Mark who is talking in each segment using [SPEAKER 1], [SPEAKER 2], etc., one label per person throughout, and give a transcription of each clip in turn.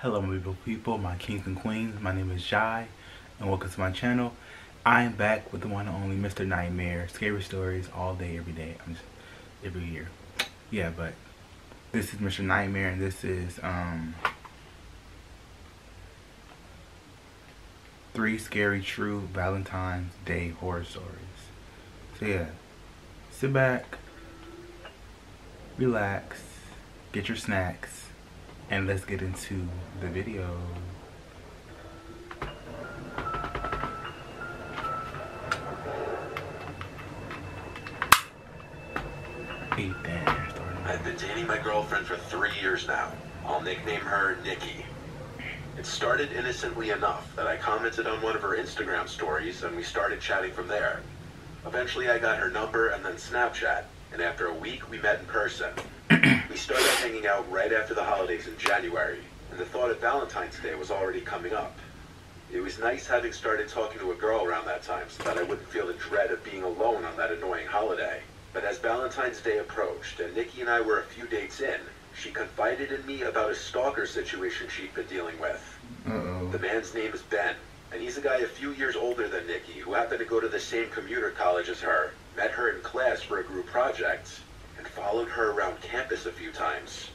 [SPEAKER 1] Hello my beautiful people, my kings and queens. My name is Jai and welcome to my channel. I am back with the one and only Mr. Nightmare. Scary stories all day, every day. I'm just every year. Yeah, but this is Mr. Nightmare and this is 3 scary true Valentine's Day horror stories. So yeah, sit back, relax, get your snacks, and let's get into the video.
[SPEAKER 2] I've been dating my girlfriend for 3 years now. I'll nickname her Nikki. It started innocently enough that I commented on one of her Instagram stories and we started chatting from there. Eventually I got her number and then Snapchat, and after a week we met in person. We started hanging out right after the holidays in January, and the thought of Valentine's Day was already coming up. It was nice having started talking to a girl around that time so that I wouldn't feel the dread of being alone on that annoying holiday. But as Valentine's Day approached and Nikki and I were a few dates in, she confided in me about a stalker situation she'd been dealing with. The man's name is Ben, and he's a guy a few years older than Nikki who happened to go to the same commuter college as her, met her in class for a group project, and followed her around campus a few times.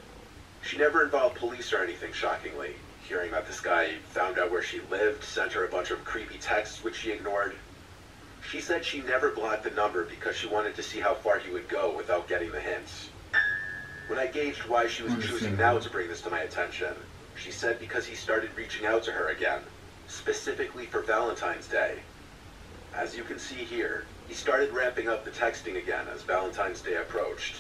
[SPEAKER 2] She never involved police or anything, shockingly. Hearing that this guy found out where she lived, sent her a bunch of creepy texts which she ignored. She said she never blocked the number because she wanted to see how far he would go without getting the hints. When I gauged why she was choosing now to bring this to my attention, she said because he started reaching out to her again, specifically for Valentine's Day. As you can see here, he started ramping up the texting again as Valentine's Day approached.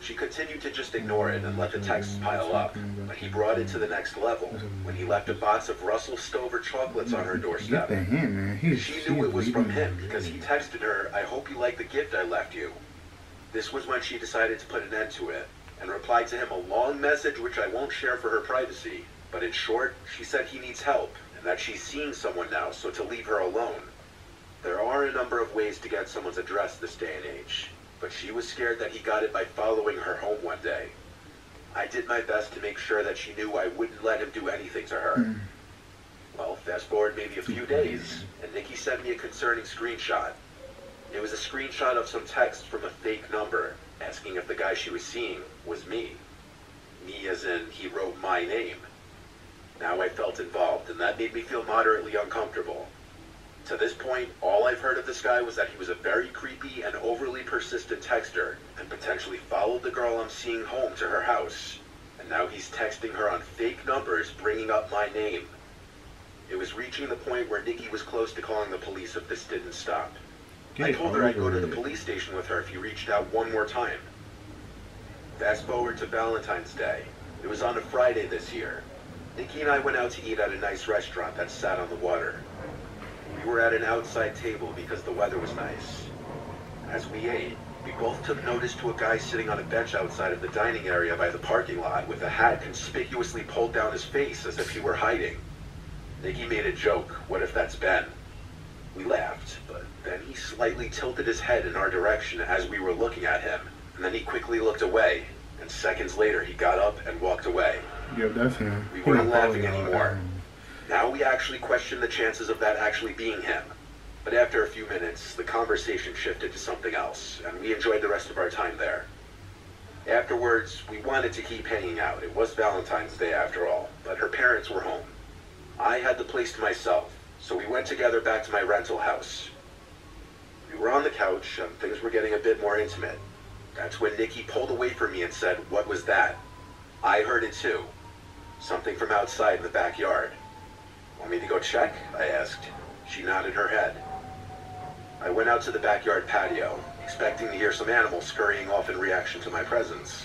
[SPEAKER 2] She continued to just ignore it and let the texts pile up, but he brought it to the next level when he left a box of Russell Stover chocolates on her doorstep. She knew it was from him because he texted her, "I hope you like the gift I left you." This was when she decided to put an end to it, and replied to him a long message which I won't share for her privacy, but in short, she said he needs help, and that she's seeing someone now, so to leave her alone. There are a number of ways to get someone's address this day and age, but she was scared that he got it by following her home one day. I did my best to make sure that she knew I wouldn't let him do anything to her. Well, fast forward maybe a few days, and Nikki sent me a concerning screenshot. It was a screenshot of some text from a fake number, asking if the guy she was seeing was me. Me as in, he wrote my name. Now I felt involved, and that made me feel moderately uncomfortable. To this point, all I've heard of this guy was that he was a very creepy and overly persistent texter, and potentially followed the girl I'm seeing home to her house. And now he's texting her on fake numbers, bringing up my name. It was reaching the point where Nikki was close to calling the police if this didn't stop. I told her I'd go to the police station with her if he reached out one more time. Fast forward to Valentine's Day. It was on a Friday this year. Nikki and I went out to eat at a nice restaurant that sat on the water. We were at an outside table because the weather was nice. As we ate, we both took notice to a guy sitting on a bench outside of the dining area by the parking lot with a hat conspicuously pulled down his face as if he were hiding. Nikki made a joke, "What if that's Ben?" We laughed, but then he slightly tilted his head in our direction as we were looking at him, and then he quickly looked away, and seconds later he got up and walked away.
[SPEAKER 1] Yeah, that's him.
[SPEAKER 2] We weren't laughing anymore. Now we actually questioned the chances of that actually being him. But after a few minutes, the conversation shifted to something else, and we enjoyed the rest of our time there. Afterwards, we wanted to keep hanging out. It was Valentine's Day after all, but her parents were home. I had the place to myself, so we went together back to my rental house. We were on the couch, and things were getting a bit more intimate. That's when Nikki pulled away from me and said, "What was that?" I heard it too. Something from outside in the backyard. "Want me to go check?" I asked. She nodded her head. I went out to the backyard patio, expecting to hear some animals scurrying off in reaction to my presence.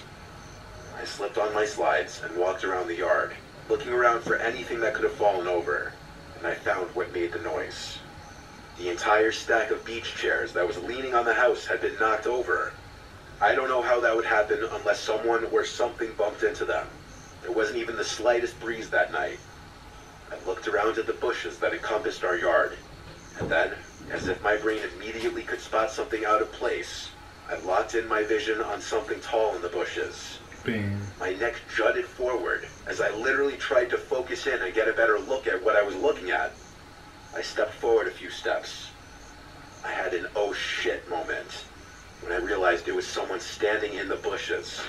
[SPEAKER 2] I slipped on my slides and walked around the yard, looking around for anything that could have fallen over, and I found what made the noise. The entire stack of beach chairs that was leaning on the house had been knocked over. I don't know how that would happen unless someone or something bumped into them. There wasn't even the slightest breeze that night. I looked around at the bushes that encompassed our yard, and then, as if my brain immediately could spot something out of place, I locked in my vision on something tall in the bushes.
[SPEAKER 1] Bam.
[SPEAKER 2] My neck jutted forward as I literally tried to focus in and get a better look at what I was looking at. I stepped forward a few steps. I had an oh shit moment when I realized it was someone standing in the bushes.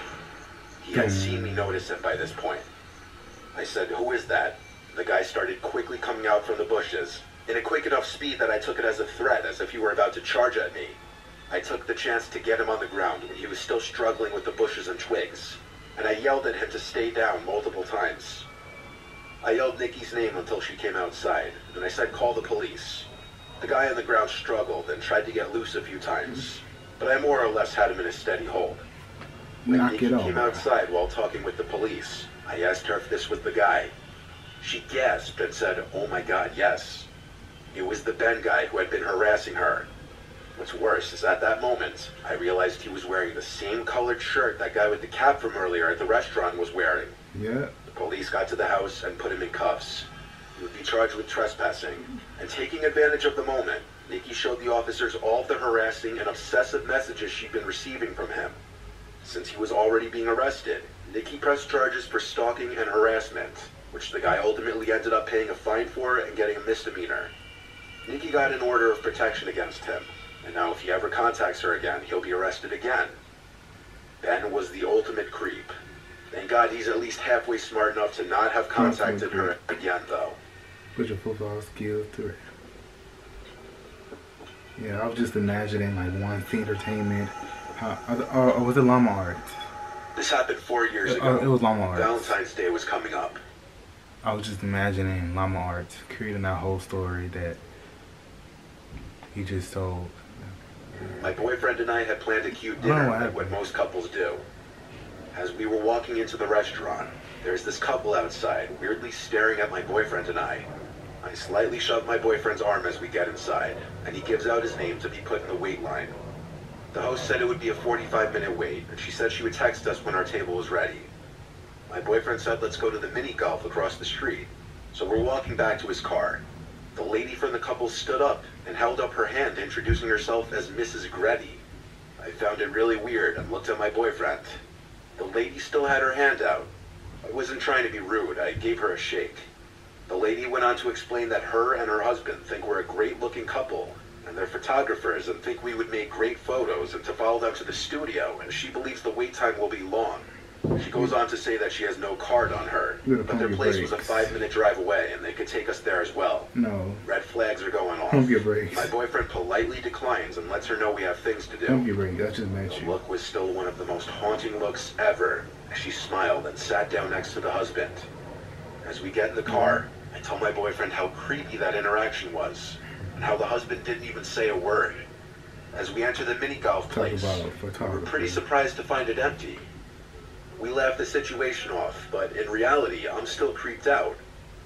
[SPEAKER 2] He had seen me notice him by this point. I said, "Who is that?" The guy started quickly coming out from the bushes, in a quick enough speed that I took it as a threat, as if he were about to charge at me. I took the chance to get him on the ground when he was still struggling with the bushes and twigs, and I yelled at him to stay down multiple times. I yelled Nikki's name until she came outside, and I said, "Call the police." The guy on the ground struggled and tried to get loose a few times, but I more or less had him in a steady hold. When Nikki came outside while talking with the police, I asked her if this was the guy. She gasped and said, "Oh my God, yes." It was the Ben guy who had been harassing her. What's worse is at that moment, I realized he was wearing the same colored shirt that guy with the cap from earlier at the restaurant was wearing.
[SPEAKER 1] Yeah.
[SPEAKER 2] The police got to the house and put him in cuffs. He would be charged with trespassing. And taking advantage of the moment, Nikki showed the officers all of the harassing and obsessive messages she'd been receiving from him. Since he was already being arrested, Nikki pressed charges for stalking and harassment, which the guy ultimately ended up paying a fine for and getting a misdemeanor. Nikki got an order of protection against him, and now if he ever contacts her again, he'll be arrested again. Ben was the ultimate creep. Thank God he's at least halfway smart enough to not have contacted her again, though.
[SPEAKER 1] Put your football skills to it. Yeah, I was just imagining like One Scene Entertainment. Or was it Llama Arts?
[SPEAKER 2] This happened 4 years ago.
[SPEAKER 1] It was Llama Arts.
[SPEAKER 2] Valentine's Day was coming up.
[SPEAKER 1] I was just imagining Llama Arts creating that whole story that he just told.
[SPEAKER 2] My boyfriend and I had planned a cute dinner like what most couples do. As we were walking into the restaurant, there's this couple outside, weirdly staring at my boyfriend and I. I slightly shove my boyfriend's arm as we get inside, and he gives out his name to be put in the wait line. The host said it would be a 45-minute wait, and she said she would text us when our table was ready. My boyfriend said let's go to the mini golf across the street, so we're walking back to his car. The lady from the couple stood up and held up her hand, introducing herself as Mrs. Gretty. I found it really weird and looked at my boyfriend. The lady still had her hand out. I wasn't trying to be rude, I gave her a shake. The lady went on to explain that her and her husband think we're a great-looking couple, and they're photographers and think we would make great photos, and to follow them to the studio, and she believes the wait time will be long. She goes on to say that she has no card on her, but their place was a 5-minute drive away and they could take us there as well.
[SPEAKER 1] No.
[SPEAKER 2] Red flags are going off.
[SPEAKER 1] Pump your brakes.
[SPEAKER 2] My boyfriend politely declines and lets her know we have things to do.
[SPEAKER 1] Pump your brakes. That just met
[SPEAKER 2] The
[SPEAKER 1] you.
[SPEAKER 2] look was still one of the most haunting looks ever as she smiled and sat down next to the husband. As we get in the car, I tell my boyfriend how creepy that interaction was and how the husband didn't even say a word. As we enter the mini golf place, we're pretty surprised to find it empty. We laughed the situation off, but in reality, I'm still creeped out.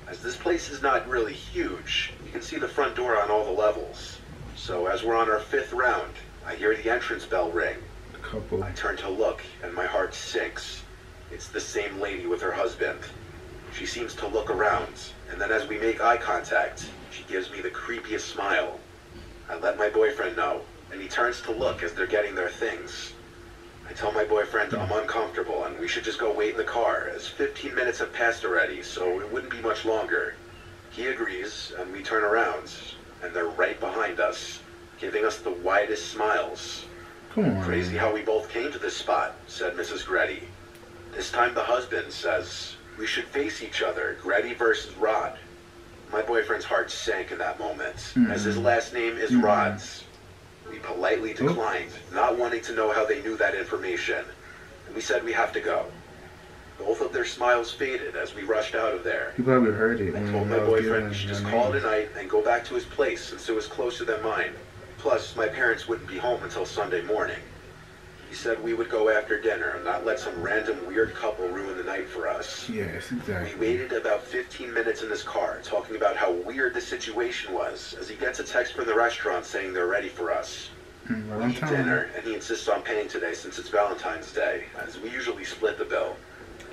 [SPEAKER 2] As this place is not really huge, you can see the front door on all the levels. So as we're on our 5th round, I hear the entrance bell ring. I turn to look, and my heart sinks. It's the same lady with her husband. She seems to look around, and then as we make eye contact, she gives me the creepiest smile. I let my boyfriend know, and he turns to look as they're getting their things. I tell my boyfriend I'm uncomfortable and we should just go wait in the car, as 15 minutes have passed already, so it wouldn't be much longer. He agrees, and we turn around, and they're right behind us, giving us the widest smiles.
[SPEAKER 1] Come on.
[SPEAKER 2] Crazy how we both came to this spot, said Mrs. Gretty. This time the husband says, we should face each other, Gretty versus Rod. My boyfriend's heart sank in that moment, as his last name is Rod's. We politely declined, not wanting to know how they knew that information, and we said we have to go. Both of their smiles faded as we rushed out of there.
[SPEAKER 1] You probably heard it.
[SPEAKER 2] I told my boyfriend we should just call it a night and go back to his place since it was closer than mine. Plus, my parents wouldn't be home until Sunday morning. He said we would go after dinner and not let some random weird couple ruin the night for us.
[SPEAKER 1] Yes, exactly.
[SPEAKER 2] We waited about 15 minutes in his car, talking about how weird the situation was, as he gets a text from the restaurant saying they're ready for us. We eat dinner, and he insists on paying today since it's Valentine's Day, as we usually split the bill.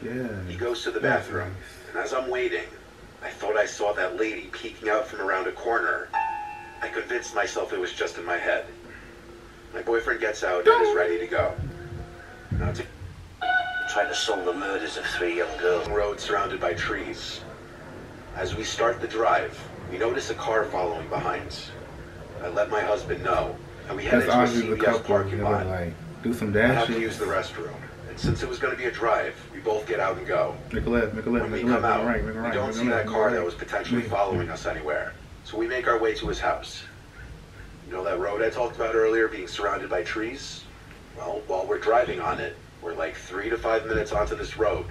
[SPEAKER 1] Yeah.
[SPEAKER 2] He goes to the bathroom, and as I'm waiting, I thought I saw that lady peeking out from around a corner. I convinced myself it was just in my head. My boyfriend gets out and is ready to go. Now to
[SPEAKER 3] trying to solve the murders of 3 young girls.
[SPEAKER 2] Road surrounded by trees. As we start the drive, we notice a car following behind. I let my husband know, and we head into a CVS parking lot.
[SPEAKER 1] Like, do some
[SPEAKER 2] I have
[SPEAKER 1] dashes.
[SPEAKER 2] to use the restroom, and since it was going to be a drive, we both get out and go.
[SPEAKER 1] Make a left, make a left,
[SPEAKER 2] When
[SPEAKER 1] make
[SPEAKER 2] we
[SPEAKER 1] a
[SPEAKER 2] come
[SPEAKER 1] left,
[SPEAKER 2] out,
[SPEAKER 1] make a right, make a
[SPEAKER 2] we
[SPEAKER 1] right.
[SPEAKER 2] don't see that car that was potentially following us anywhere, so we make our way to his house. You know that road I talked about earlier being surrounded by trees? Well, while we're driving on it, we're like 3 to 5 minutes onto this road.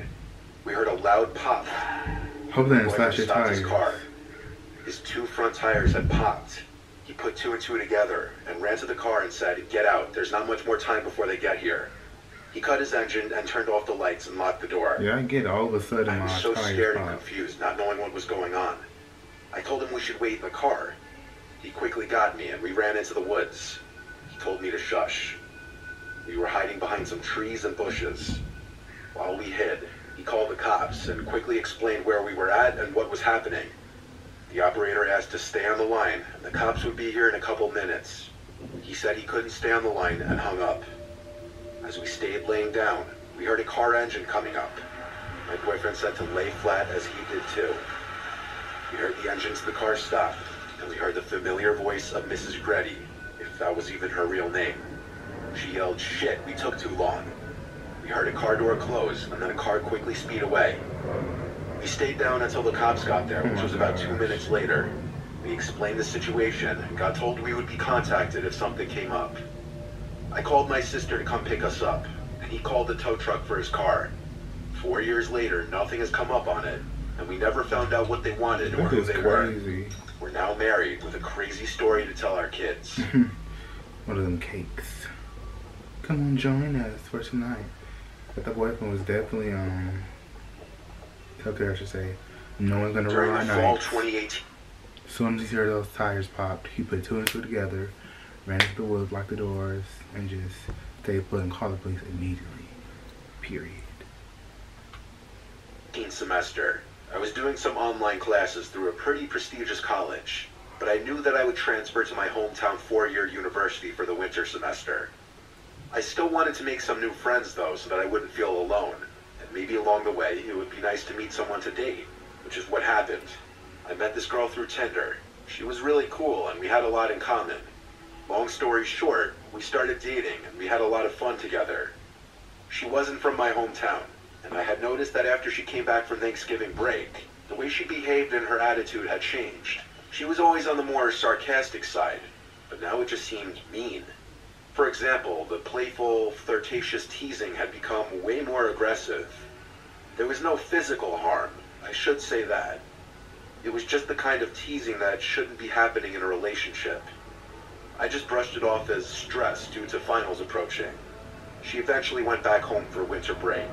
[SPEAKER 2] We heard a loud pop.
[SPEAKER 1] Hope they didn't
[SPEAKER 2] Boyfriend
[SPEAKER 1] slash your
[SPEAKER 2] stopped
[SPEAKER 1] tires.
[SPEAKER 2] his car. His 2 front tires had popped. He put 2 and 2 together and ran to the car and said, "Get out, there's not much more time before they get here." He cut his engine and turned off the lights and locked the door.
[SPEAKER 1] Yeah, I get it. All of a sudden
[SPEAKER 2] I
[SPEAKER 1] my
[SPEAKER 2] was so
[SPEAKER 1] tires
[SPEAKER 2] scared and
[SPEAKER 1] popped.
[SPEAKER 2] confused, not knowing what was going on. I told him we should wait in the car. He quickly got me and we ran into the woods. He told me to shush. We were hiding behind some trees and bushes. While we hid, he called the cops and quickly explained where we were at and what was happening. The operator asked to stay on the line, and the cops would be here in a couple minutes. He said he couldn't stay on the line and hung up. As we stayed laying down, we heard a car engine coming up. My boyfriend said to lay flat as he did too. We heard the engines of the car stop, and we heard the familiar voice of Mrs. Gretty, if that was even her real name. She yelled, "Shit, we took too long." We heard a car door close, and then a car quickly speed away. We stayed down until the cops got there, which was about 2 minutes later. We explained the situation and got told we would be contacted if something came up. I called my sister to come pick us up, and he called the tow truck for his car. 4 years later, nothing has come up on it, and we never found out what they wanted or
[SPEAKER 1] That
[SPEAKER 2] who
[SPEAKER 1] is
[SPEAKER 2] they were.
[SPEAKER 1] crazy.
[SPEAKER 2] We're now married with a crazy story to tell our kids.
[SPEAKER 1] One of them cakes. Come on, join us for tonight. But the boyfriend was definitely, okay, I should say, no one's gonna
[SPEAKER 2] During
[SPEAKER 1] ruin
[SPEAKER 2] the
[SPEAKER 1] our
[SPEAKER 2] fall
[SPEAKER 1] nights.
[SPEAKER 2] 2018,
[SPEAKER 1] As soon as he heard those tires popped, he put 2 and 2 together, ran into the woods, locked the doors, and just stayed put and called the police immediately. Period.
[SPEAKER 2] semester, I was doing some online classes through a pretty prestigious college, but I knew that I would transfer to my hometown 4-year university for the winter semester. I still wanted to make some new friends though, so that I wouldn't feel alone, and maybe along the way it would be nice to meet someone to date, which is what happened. I met this girl through Tinder. She was really cool and we had a lot in common. Long story short, we started dating and we had a lot of fun together. She wasn't from my hometown, and I had noticed that after she came back from Thanksgiving break, the way she behaved and her attitude had changed. She was always on the more sarcastic side, but now it just seemed mean. For example, the playful, flirtatious teasing had become way more aggressive. There was no physical harm, I should say that. It was just the kind of teasing that shouldn't be happening in a relationship. I just brushed it off as stress due to finals approaching. She eventually went back home for winter break.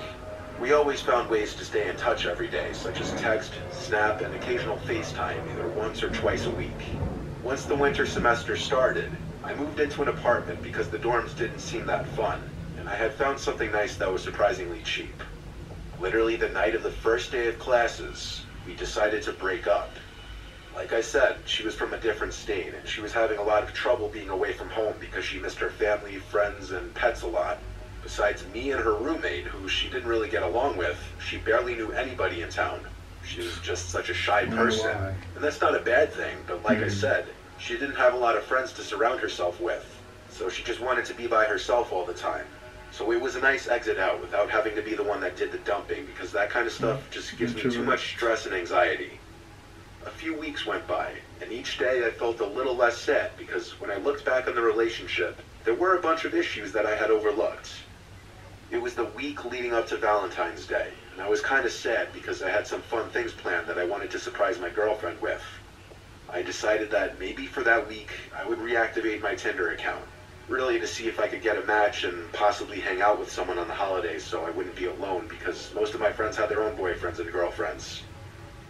[SPEAKER 2] We always found ways to stay in touch every day, such as text, Snap, and occasional FaceTime, either once or twice a week. Once the winter semester started, I moved into an apartment because the dorms didn't seem that fun, and I had found something nice that was surprisingly cheap. Literally the night of the first day of classes, we decided to break up. Like I said, she was from a different state, and she was having a lot of trouble being away from home because she missed her family, friends, and pets a lot. Besides me and her roommate, who she didn't really get along with, she barely knew anybody in town. She was just such a shy person. And that's not a bad thing, but like I said, she didn't have a lot of friends to surround herself with. So she just wanted to be by herself all the time. So it was a nice exit out without having to be the one that did the dumping, because that kind of stuff just gives me too much stress and anxiety. A few weeks went by, and each day I felt a little less sad because when I looked back on the relationship, there were a bunch of issues that I had overlooked. It was the week leading up to Valentine's Day, and I was kind of sad because I had some fun things planned that I wanted to surprise my girlfriend with. I decided that maybe for that week, I would reactivate my Tinder account, really to see if I could get a match and possibly hang out with someone on the holidays so I wouldn't be alone, because most of my friends had their own boyfriends and girlfriends.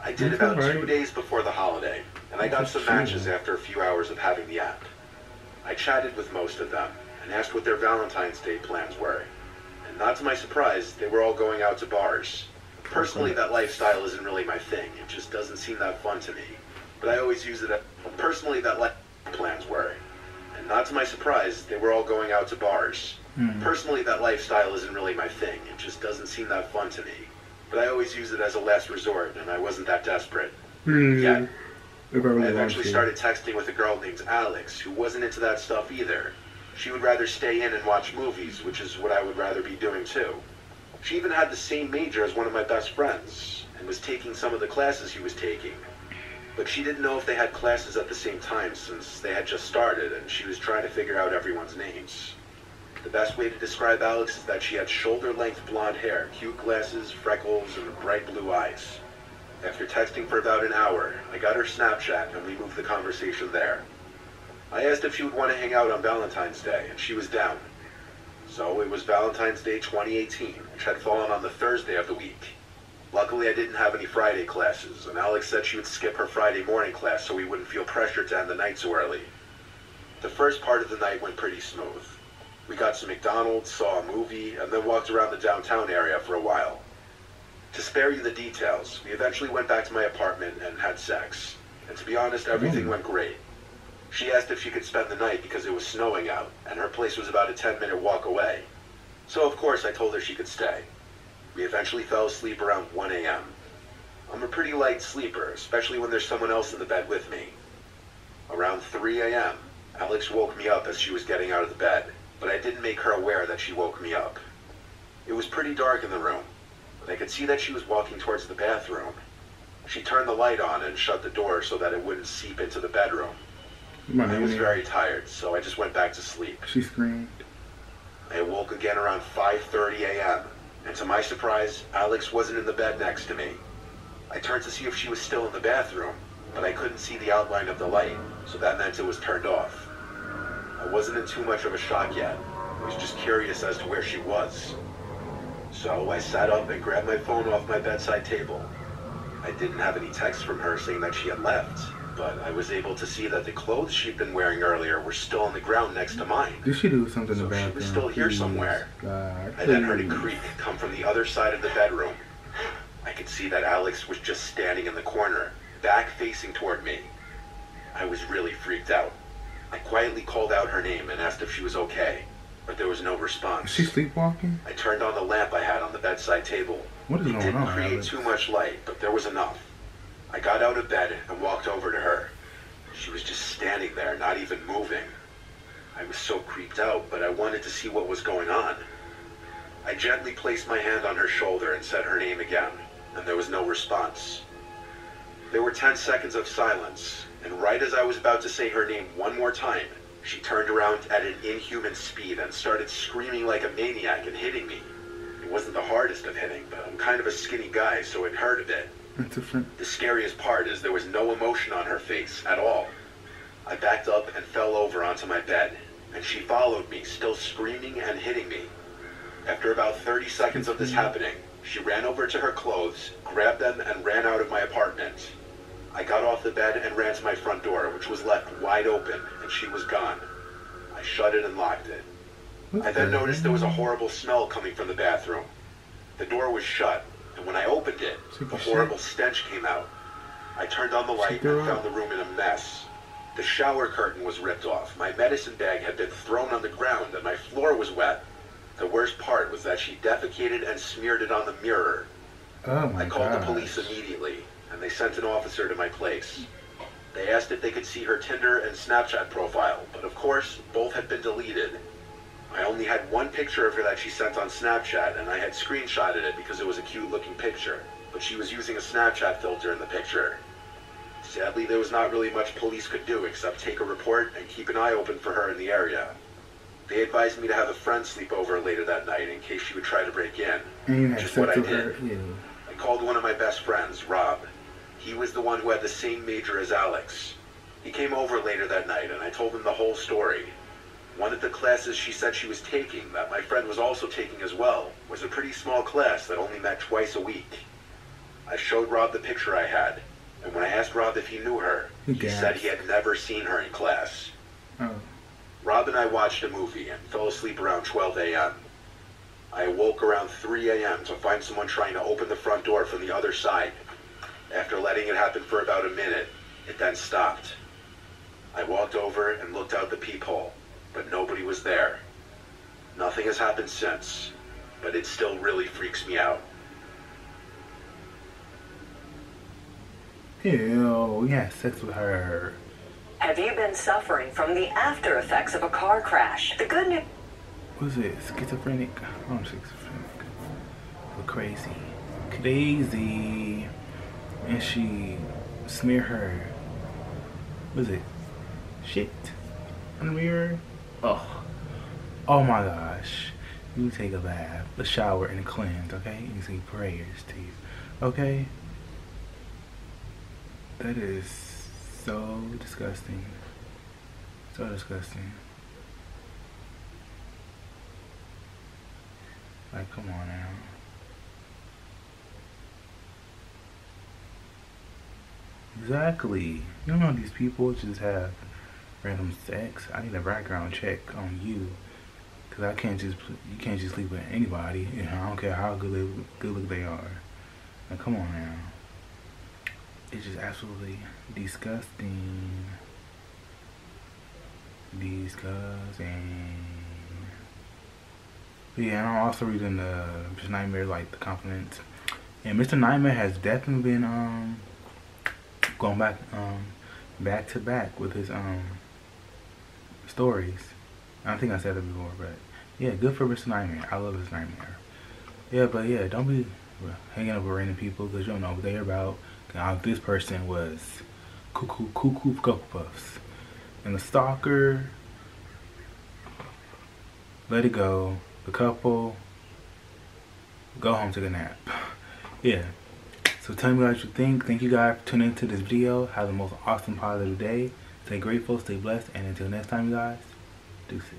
[SPEAKER 2] I did about 2 days before the holiday, and I got some matches after a few hours of having the app. I chatted with most of them and asked what their Valentine's Day plans were. And not to my surprise, they were all going out to bars. Personally, that lifestyle isn't really my thing. It just doesn't seem that fun to me. But I always use it as plans were. And not to my surprise, they were all going out to bars. Personally, that lifestyle isn't really my thing. It just doesn't seem that fun to me. But I always use it as a last resort, and I wasn't that desperate. Yet. I eventually started texting with a girl named Alex, who wasn't into that stuff either. She would rather stay in and watch movies, which is what I would rather be doing too. She even had the same major as one of my best friends, and was taking some of the classes he was taking. But she didn't know if they had classes at the same time, since they had just started, and she was trying to figure out everyone's names. The best way to describe Alex is that she had shoulder-length blonde hair, cute glasses, freckles, and bright blue eyes. After texting for about an hour, I got her Snapchat and we moved the conversation there. I asked if she would want to hang out on Valentine's Day, and she was down. So it was Valentine's Day 2018, which had fallen on the Thursday of the week. Luckily, I didn't have any Friday classes, and Alex said she would skip her Friday morning class so we wouldn't feel pressure to end the night so early. The first part of the night went pretty smooth. We got some McDonald's, saw a movie, and then walked around the downtown area for a while. To spare you the details, we eventually went back to my apartment and had sex. And to be honest, everything went great. She asked if she could spend the night because it was snowing out, and her place was about a 10-minute walk away. So of course I told her she could stay. We eventually fell asleep around 1 a.m. I'm a pretty light sleeper, especially when there's someone else in the bed with me. Around 3 a.m., Alex woke me up as she was getting out of the bed, but I didn't make her aware that she woke me up. It was pretty dark in the room, but I could see that she was walking towards the bathroom. She turned the light on and shut the door so that it wouldn't seep into the bedroom. I was very tired, so I just went back to sleep.
[SPEAKER 1] She screamed.
[SPEAKER 2] I awoke again around 5:30 a.m., and to my surprise, Alex wasn't in the bed next to me. I turned to see if she was still in the bathroom, but I couldn't see the outline of the light, so that meant it was turned off. I wasn't in too much of a shock yet. I was just curious as to where she was. So I sat up and grabbed my phone off my bedside table. I didn't have any texts from her saying that she had left, but I was able to see that the clothes she'd been wearing earlier were still on the ground next to mine.
[SPEAKER 1] Did she do something
[SPEAKER 2] So
[SPEAKER 1] in the bathroom?
[SPEAKER 2] she was still here somewhere.
[SPEAKER 1] God,
[SPEAKER 2] I then heard a creak come from the other side of the bedroom. I could see that Alex was just standing in the corner, back facing toward me. I was really freaked out. I quietly called out her name and asked if she was okay, but there was no response.
[SPEAKER 1] Is she sleepwalking?
[SPEAKER 2] I turned on the lamp I had on the bedside table.
[SPEAKER 1] What is
[SPEAKER 2] It
[SPEAKER 1] going
[SPEAKER 2] didn't
[SPEAKER 1] on,
[SPEAKER 2] create
[SPEAKER 1] Alex?
[SPEAKER 2] too much light, but there was enough. I got out of bed and walked over to her. She was just standing there, not even moving. I was so creeped out, but I wanted to see what was going on. I gently placed my hand on her shoulder and said her name again, and there was no response. There were 10 seconds of silence, and right as I was about to say her name one more time, she turned around at an inhuman speed and started screaming like a maniac and hitting me. It wasn't the hardest of hitting, but I'm kind of a skinny guy, so it hurt a bit. The scariest part is there was no emotion on her face at all. I backed up and fell over onto my bed, and she followed me, still screaming and hitting me. After about 30 seconds of this happening, she ran over to her clothes, grabbed them, and ran out of my apartment. I got off the bed and ran to my front door, which was left wide open, and she was gone. I shut it and locked it. I then noticed there was a horrible smell coming from the bathroom. The door was shut, and when I opened it, the horrible stench came out. I turned on the light and found the room in a mess. The shower curtain was ripped off, my medicine bag had been thrown on the ground, and my floor was wet. The worst part was that she defecated and smeared it on the mirror. I called the police immediately, and they sent an officer to my place. They asked if they could see her Tinder and Snapchat profile, but of course, both had been deleted. I only had one picture of her that she sent on Snapchat, and I had screenshotted it because it was a cute-looking picture, but she was using a Snapchat filter in the picture. Sadly, there was not really much police could do except take a report and keep an eye open for her in the area. They advised me to have a friend sleep over later that night in case she would try to break in, which is what I did. I called one of my best friends, Rob. He was the one who had the same major as Alex. He came over later that night, and I told him the whole story. One of the classes she said she was taking, that my friend was also taking as well, was a pretty small class that only met twice a week. I showed Rob the picture I had, and when I asked Rob if he knew her, he said he had never seen her in class. Rob and I watched a movie and fell asleep around 12 a.m. I awoke around 3 a.m. to find someone trying to open the front door from the other side. After letting it happen for about a minute, it then stopped. I walked over and looked out the peephole, but nobody was there. Nothing has happened since, but it still really freaks me out.
[SPEAKER 1] Ew, we had sex with her.
[SPEAKER 4] Have you been suffering from the after effects of a car crash? The good news...
[SPEAKER 1] Was it schizophrenic? Oh, schizophrenic. But crazy. Crazy. And she smeared her, was it shit on the mirror? Oh my gosh. You take a bath, a shower, and a cleanse, okay? And say prayers to you, okay? That is so disgusting. So disgusting. Like, come on now. Exactly. You don't know these people just have random sex. I need a background check on you, cause you can't just sleep with anybody. You know, I don't care how good look they are. Now, come on now. It's just absolutely disgusting. Disgusting. But yeah, and I'm also reading the Mr. Nightmare, like the compliments. And Mr. Nightmare has definitely been going back to back with his stories. I don't think I said it before, but yeah, good for Mr. Nightmare. I love his Nightmare. Yeah, but yeah, don't be hanging up with random people because you don't know what they're about. This person was cuckoo Cocoa Puffs, and the stalker, let it go. The couple, go home, take a nap. Yeah. So tell me what you think. Thank you guys for tuning into this video. Have the most awesome positive day. Stay grateful, stay blessed, and until next time, you guys, deuces.